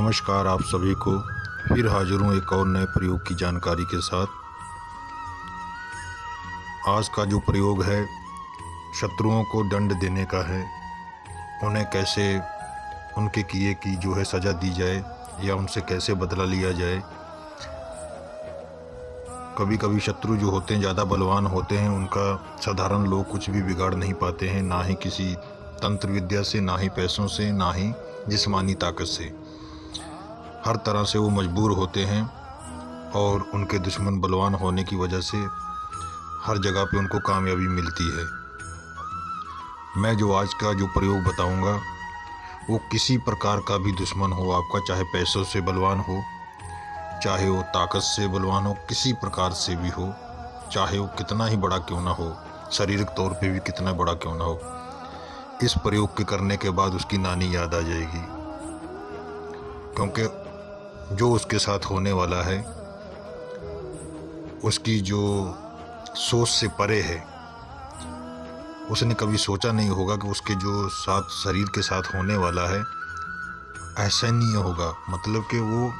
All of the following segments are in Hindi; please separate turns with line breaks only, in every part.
नमस्कार आप सभी को। फिर हाजिर हूँ एक और नए प्रयोग की जानकारी के साथ। आज का जो प्रयोग है शत्रुओं को दंड देने का है। उन्हें कैसे उनके किए की जो है सज़ा दी जाए या उनसे कैसे बदला लिया जाए। कभी कभी शत्रु जो होते हैं ज़्यादा बलवान होते हैं, उनका साधारण लोग कुछ भी बिगाड़ नहीं पाते हैं, ना ही किसी तंत्र विद्या से, ना ही पैसों से, ना ही जिस्मानी ताकत से। हर तरह से वो मजबूर होते हैं और उनके दुश्मन बलवान होने की वजह से हर जगह पे उनको कामयाबी मिलती है। मैं जो आज का जो प्रयोग बताऊंगा वो किसी प्रकार का भी दुश्मन हो आपका, चाहे पैसों से बलवान हो, चाहे वो ताकत से बलवान हो, किसी प्रकार से भी हो, चाहे वो कितना ही बड़ा क्यों ना हो, शारीरिक तौर पे भी कितना बड़ा क्यों ना हो, इस प्रयोग के करने के बाद उसकी नानी याद आ जाएगी। क्योंकि जो उसके साथ होने वाला है उसकी जो सोच से परे है। उसने कभी सोचा नहीं होगा कि उसके जो साथ शरीर के साथ होने वाला है ऐसा नहीं होगा, मतलब कि वो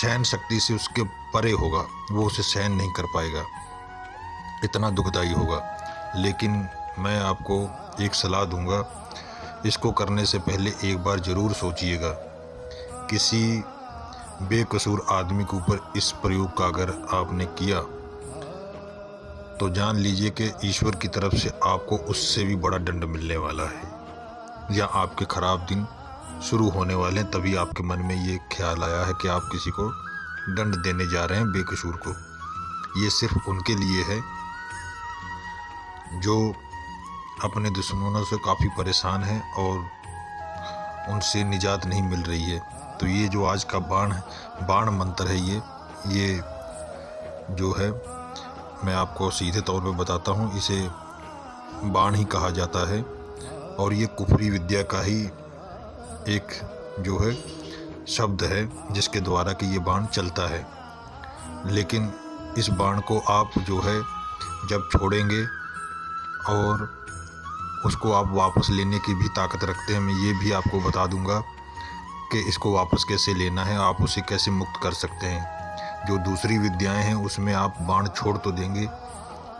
सहन शक्ति से उसके परे होगा, वो उसे सहन नहीं कर पाएगा, इतना दुखदाई होगा। लेकिन मैं आपको एक सलाह दूंगा, इसको करने से पहले एक बार ज़रूर सोचिएगा। किसी बेकसूर आदमी के ऊपर इस प्रयोग का अगर आपने किया तो जान लीजिए कि ईश्वर की तरफ से आपको उससे भी बड़ा दंड मिलने वाला है, या आपके ख़राब दिन शुरू होने वाले हैं। तभी आपके मन में ये ख्याल आया है कि आप किसी को दंड देने जा रहे हैं, बेकसूर को। ये सिर्फ उनके लिए है जो अपने दुश्मनों से काफ़ी परेशान हैं और उनसे निजात नहीं मिल रही है। तो ये जो आज का बाण मंत्र है, ये जो है मैं आपको सीधे तौर पे बताता हूँ, इसे बाण ही कहा जाता है और ये कुफरी विद्या का ही एक जो है शब्द है जिसके द्वारा कि ये बाण चलता है। लेकिन इस बाण को आप जो है जब छोड़ेंगे और उसको आप वापस लेने की भी ताकत रखते हैं, मैं ये भी आपको बता दूंगा कि इसको वापस कैसे लेना है, आप उसे कैसे मुक्त कर सकते हैं। जो दूसरी विद्याएं हैं उसमें आप बाण छोड़ तो देंगे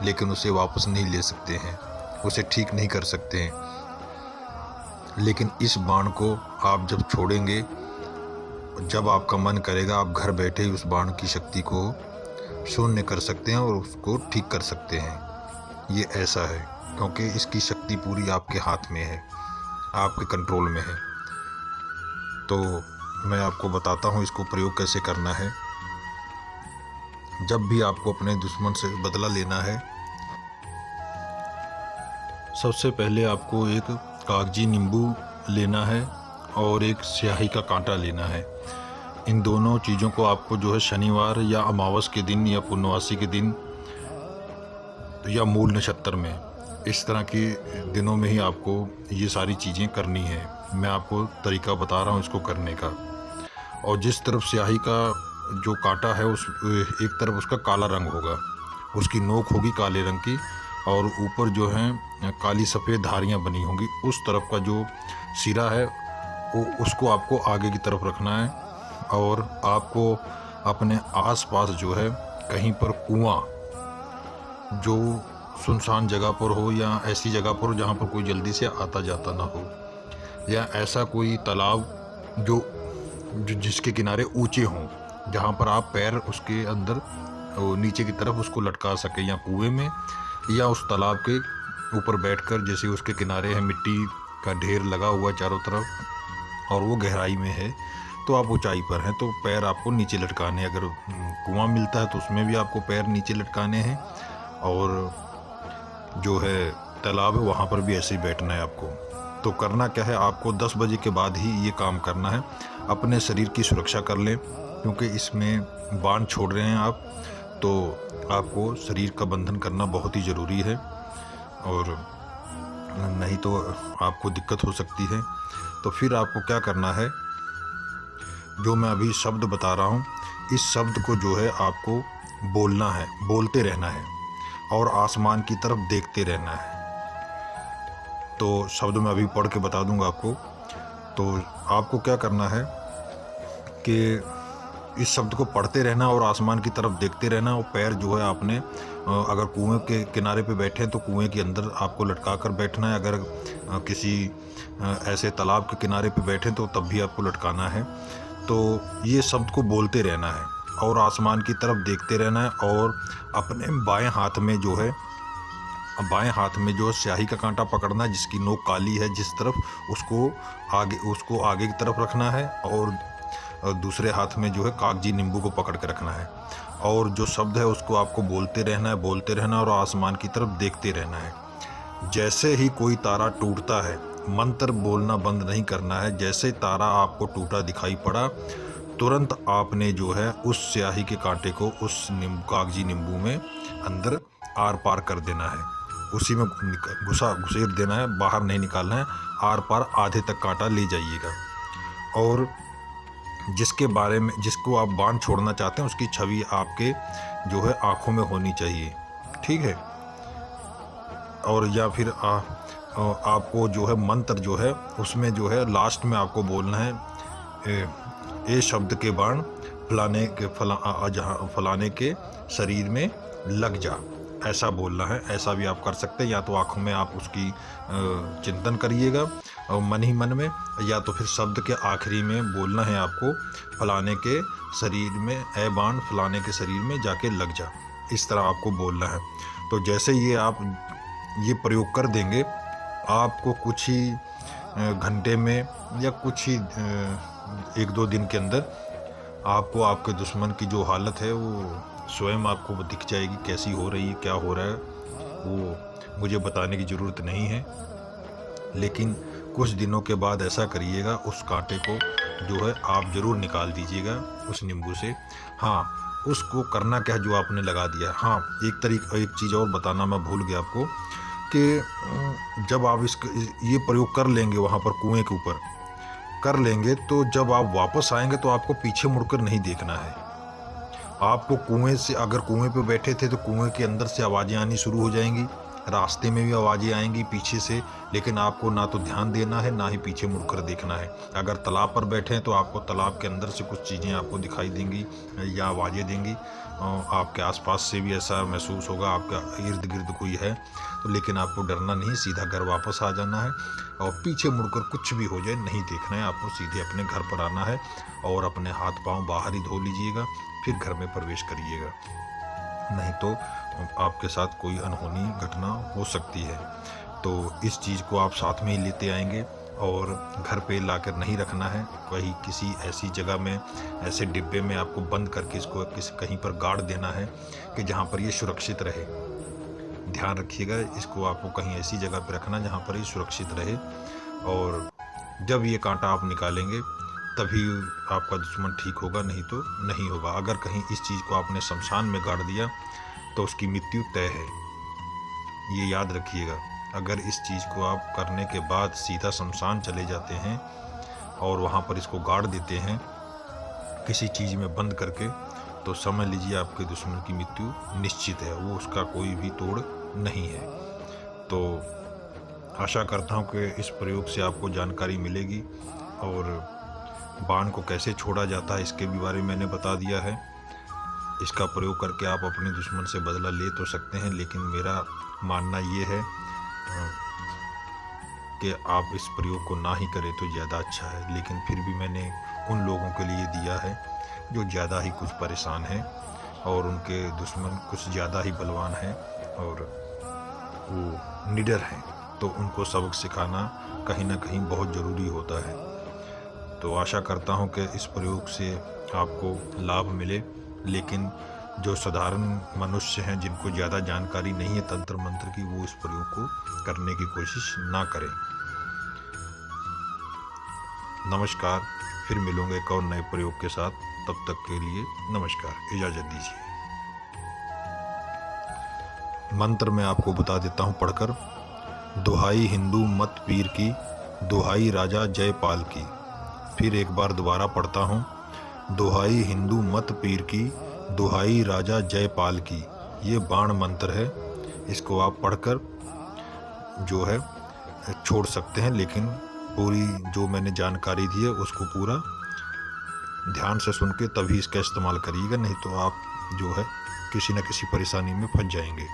लेकिन उसे वापस नहीं ले सकते हैं, उसे ठीक नहीं कर सकते हैं। लेकिन इस बाण को आप जब छोड़ेंगे, जब आपका मन करेगा, आप घर बैठे ही उस बाण की शक्ति को शून्य कर सकते हैं और उसको ठीक कर सकते हैं। ये ऐसा है क्योंकि इसकी शक्ति पूरी आपके हाथ में है, आपके कंट्रोल में है। तो मैं आपको बताता हूँ इसको प्रयोग कैसे करना है। जब भी आपको अपने दुश्मन से बदला लेना है, सबसे पहले आपको एक कागजी नींबू लेना है और एक स्याही का कांटा लेना है। इन दोनों चीज़ों को आपको जो है शनिवार या अमावस के दिन या पूर्णवासी के दिन या मूल नक्षत्र में, इस तरह के दिनों में ही आपको ये सारी चीज़ें करनी है। मैं आपको तरीका बता रहा हूँ इसको करने का। और जिस तरफ स्याही का जो कांटा है उस एक तरफ उसका काला रंग होगा, उसकी नोक होगी काले रंग की और ऊपर जो है काली सफ़ेद धारियाँ बनी होंगी। उस तरफ का जो सिरा है वो उसको आपको आगे की तरफ रखना है और आपको अपने आसपास जो है कहीं पर कुआं, जो सुनसान जगह पर हो या ऐसी जगह पर हो जहाँ पर कोई जल्दी से आता जाता ना हो, या ऐसा कोई तालाब जो जिसके किनारे ऊंचे हों, जहाँ पर आप पैर उसके अंदर नीचे की तरफ उसको लटका सकें, या कुएं में या उस तालाब के ऊपर बैठकर, जैसे उसके किनारे है मिट्टी का ढेर लगा हुआ चारों तरफ और वो गहराई में है तो आप ऊंचाई पर हैं तो पैर आपको नीचे लटकाने। अगर कुआं मिलता है तो उसमें भी आपको पैर नीचे लटकाने हैं और जो है तालाब है वहाँ पर भी ऐसे ही बैठना है आपको। तो करना क्या है, आपको 10 बजे के बाद ही ये काम करना है। अपने शरीर की सुरक्षा कर लें क्योंकि इसमें बाण छोड़ रहे हैं आप, तो आपको शरीर का बंधन करना बहुत ही ज़रूरी है और नहीं तो आपको दिक्कत हो सकती है। तो फिर आपको क्या करना है, जो मैं अभी शब्द बता रहा हूँ, इस शब्द को जो है आपको बोलना है, बोलते रहना है और आसमान की तरफ देखते रहना है। तो शब्द मैं अभी पढ़ के बता दूंगा आपको। तो आपको क्या करना है, कि इस शब्द को पढ़ते रहना और आसमान की तरफ देखते रहना, और पैर जो है आपने अगर कुएं के किनारे पे बैठे हैं तो कुएं के अंदर आपको लटका कर बैठना है, अगर किसी ऐसे तालाब के किनारे पे बैठे तो तब भी आपको लटकाना है। तो ये शब्द को बोलते रहना है और आसमान की तरफ देखते रहना है, और अपने बाएं हाथ में जो स्याही का कांटा पकड़ना है जिसकी नोक काली है, जिस तरफ उसको आगे की तरफ रखना है, और दूसरे हाथ में जो है कागजी नींबू को पकड़ के रखना है, और जो शब्द है उसको आपको बोलते रहना और आसमान की तरफ देखते रहना है। जैसे ही कोई तारा टूटता है, मंत्र बोलना बंद नहीं करना है। जैसे तारा आपको टूटा दिखाई पड़ा, तुरंत आपने जो है उस स्याही के कांटे को उस कागजी नींबू में अंदर आर पार कर देना है, उसी में घुसेड़ देना है, बाहर नहीं निकालना है। आर पार आधे तक कांटा ले जाइएगा, और जिसको आप बाण छोड़ना चाहते हैं उसकी छवि आपके जो है आँखों में होनी चाहिए, ठीक है। और या फिर आपको जो है मंत्र जो है उसमें जो है लास्ट में आपको बोलना है, ए शब्द के बाण फलाने के शरीर में लग जा, ऐसा बोलना है। ऐसा भी आप कर सकते हैं, या तो आँखों में आप उसकी चिंतन करिएगा मन ही मन में, या तो फिर शब्द के आखिरी में बोलना है आपको, फलाने के शरीर में ए बाण फलाने के शरीर में जाके लग जा, इस तरह आपको बोलना है। तो जैसे ये आप ये प्रयोग कर देंगे, आपको कुछ ही घंटे में या कुछ ही 1-2 दिन के अंदर आपको आपके दुश्मन की जो हालत है वो स्वयं आपको दिख जाएगी, कैसी हो रही है, क्या हो रहा है, वो मुझे बताने की ज़रूरत नहीं है। लेकिन कुछ दिनों के बाद ऐसा करिएगा, उस कांटे को जो है आप ज़रूर निकाल दीजिएगा उस नींबू से। हाँ, उसको करना क्या है जो आपने लगा दिया। हाँ, एक चीज़ और बताना मैं भूल गया आपको, कि जब आप ये प्रयोग कर लेंगे वहाँ पर कुएं के ऊपर कर लेंगे, तो जब आप वापस आएंगे तो आपको पीछे मुड़कर नहीं देखना है। आपको अगर कुएं पे बैठे थे तो कुएं के अंदर से आवाज़ें आनी शुरू हो जाएंगी, रास्ते में भी आवाज़ें आएंगी पीछे से, लेकिन आपको ना तो ध्यान देना है ना ही पीछे मुड़कर देखना है। अगर तालाब पर बैठे हैं तो आपको तालाब के अंदर से कुछ चीज़ें आपको दिखाई देंगी या आवाज़ें देंगी, आपके आसपास से भी ऐसा महसूस होगा, आपका इर्द गिर्द कोई है तो, लेकिन आपको डरना नहीं, सीधा घर वापस आ जाना है, और पीछे मुड़कर कुछ भी हो जाए नहीं देखना है। आपको सीधे अपने घर पर आना है और अपने हाथ पांव बाहर ही धो लीजिएगा, फिर घर में प्रवेश करिएगा, नहीं तो आपके साथ कोई अनहोनी घटना हो सकती है। तो इस चीज़ को आप साथ में ही लेते आएंगे, और घर पे लाकर नहीं रखना है, किसी ऐसी जगह में, ऐसे डिब्बे में आपको बंद करके इसको कहीं पर गाड़ देना है कि जहाँ पर ये सुरक्षित रहे। ध्यान रखिएगा, इसको आपको कहीं ऐसी जगह पर रखना जहाँ पर ये सुरक्षित रहे, और जब ये कांटा आप निकालेंगे तभी आपका दुश्मन ठीक होगा, नहीं तो नहीं होगा। अगर कहीं इस चीज़ को आपने शमशान में गाड़ दिया तो उसकी मृत्यु तय है, ये याद रखिएगा। अगर इस चीज़ को आप करने के बाद सीधा शमशान चले जाते हैं और वहाँ पर इसको गाड़ देते हैं किसी चीज़ में बंद करके, तो समझ लीजिए आपके दुश्मन की मृत्यु निश्चित है, वो उसका कोई भी तोड़ नहीं है। तो आशा करता हूँ कि इस प्रयोग से आपको जानकारी मिलेगी, और बाण को कैसे छोड़ा जाता है इसके भी बारे में मैंने बता दिया है। इसका प्रयोग करके आप अपने दुश्मन से बदला ले तो सकते हैं, लेकिन मेरा मानना ये है कि आप इस प्रयोग को ना ही करें तो ज़्यादा अच्छा है। लेकिन फिर भी मैंने उन लोगों के लिए दिया है जो ज़्यादा ही कुछ परेशान हैं और उनके दुश्मन कुछ ज़्यादा ही बलवान हैं और वो निडर हैं, तो उनको सबक सिखाना कहीं ना कहीं बहुत ज़रूरी होता है। तो आशा करता हूं कि इस प्रयोग से आपको लाभ मिले, लेकिन जो साधारण मनुष्य हैं जिनको ज़्यादा जानकारी नहीं है तंत्र मंत्र की, वो इस प्रयोग को करने की कोशिश ना करें। नमस्कार, फिर मिलूंगा एक और नए प्रयोग के साथ, तब तक के लिए नमस्कार, इजाज़त दीजिए। मंत्र मैं आपको बता देता हूँ पढ़कर। दुहाई हिंदू मत पीर की, दुहाई राजा जयपाल की। फिर एक बार दोबारा पढ़ता हूँ। दुहाई हिंदू मत पीर की, दुहाई राजा जयपाल की। ये बाण मंत्र है, इसको आप पढ़कर जो है छोड़ सकते हैं, लेकिन पूरी जो मैंने जानकारी दी है उसको पूरा ध्यान से सुन के तभी इसका इस्तेमाल करिएगा, नहीं तो आप जो है किसी न किसी परेशानी में फंस जाएंगे।